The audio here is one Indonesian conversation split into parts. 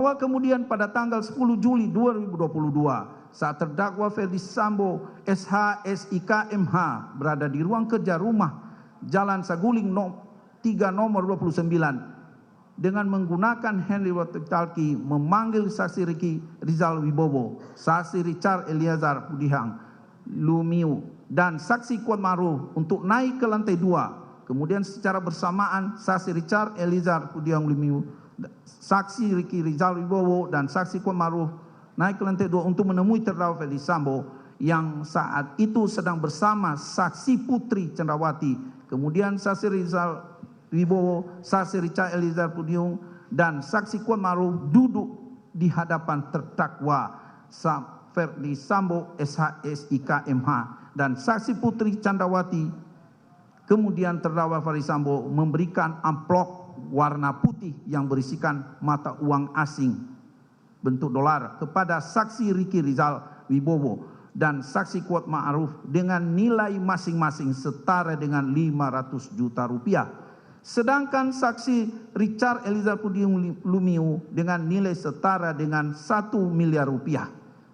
Kemudian pada tanggal 10 Juli 2022 saat terdakwa Ferdi Sambo SH SIK MH berada di ruang kerja rumah Jalan Saguling 3 nomor 29 dengan menggunakan Henry walkie-talkie memanggil saksi Ricky Rizal Wibowo, saksi Richard Eliezer Pudihang Lumiu dan saksi Kuat Maruf untuk naik ke lantai 2. Kemudian secara bersamaan saksi Richard Eliezer Pudihang Lumiu, saksi Ricky Rizal Wibowo dan saksi Kuat Maruf naik ke lantai 2 untuk menemui terdakwa Ferdi Sambo yang saat itu sedang bersama saksi Putri Cendrawati. Kemudian saksi Rizal Wibowo, saksi Richard Eliezer Pudihang dan saksi Kuat Maruf duduk di hadapan terdakwa Ferdi Sambo SHSIK MH dan saksi Putri Cendrawati. Kemudian terdakwa Ferdi Sambo memberikan amplop warna putih yang berisikan mata uang asing bentuk dolar kepada saksi Ricky Rizal Wibowo dan saksi Kuat Ma'ruf dengan nilai masing-masing setara dengan 500 juta rupiah. Sedangkan saksi Richard Eliezer Pudihang Lumiu dengan nilai setara dengan 1 miliar rupiah.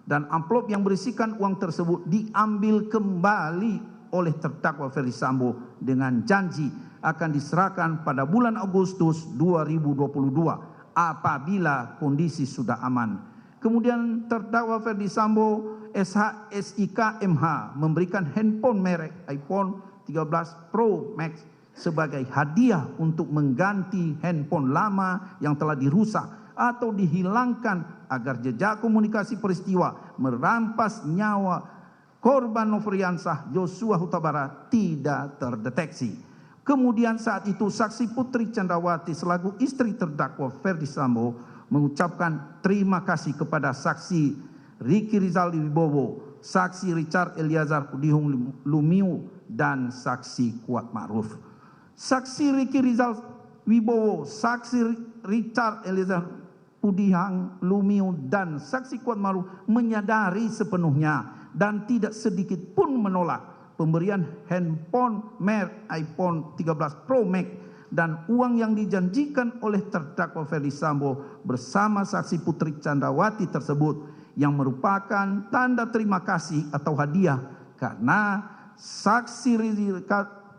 Dan amplop yang berisikan uang tersebut diambil kembali oleh terdakwa Ferdi Sambo dengan janji akan diserahkan pada bulan Agustus 2022 apabila kondisi sudah aman. Kemudian terdakwa Ferdi Sambo SHSIK MH memberikan handphone merek iPhone 13 Pro Max sebagai hadiah untuk mengganti handphone lama yang telah dirusak atau dihilangkan agar jejak komunikasi peristiwa merampas nyawa korban Nofriansah Yosua Huta Barat tidak terdeteksi. Kemudian saat itu saksi Putri Cendrawati selaku istri terdakwa Ferdi Sambo mengucapkan terima kasih kepada saksi Ricky Rizal Wibowo, saksi Richard Eliezer Pudihang Lumiu dan saksi Kuat Ma'ruf. Saksi Ricky Rizal Wibowo, saksi Richard Eliezer Pudihang Lumiu dan saksi Kuat Ma'ruf menyadari sepenuhnya dan tidak sedikit pun menolak pemberian handphone merek iPhone 13 Pro Max dan uang yang dijanjikan oleh terdakwa Ferdi Sambo bersama saksi Putri Cendrawati tersebut yang merupakan tanda terima kasih atau hadiah karena saksi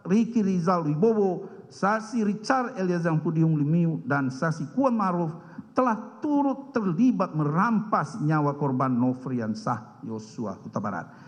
Ricky Rizal Wibowo, saksi Richard Eliezer Pudihang Lumiu dan saksi Kuat Ma'ruf telah turut terlibat merampas nyawa korban Nofriansah Yosua Huta Barat.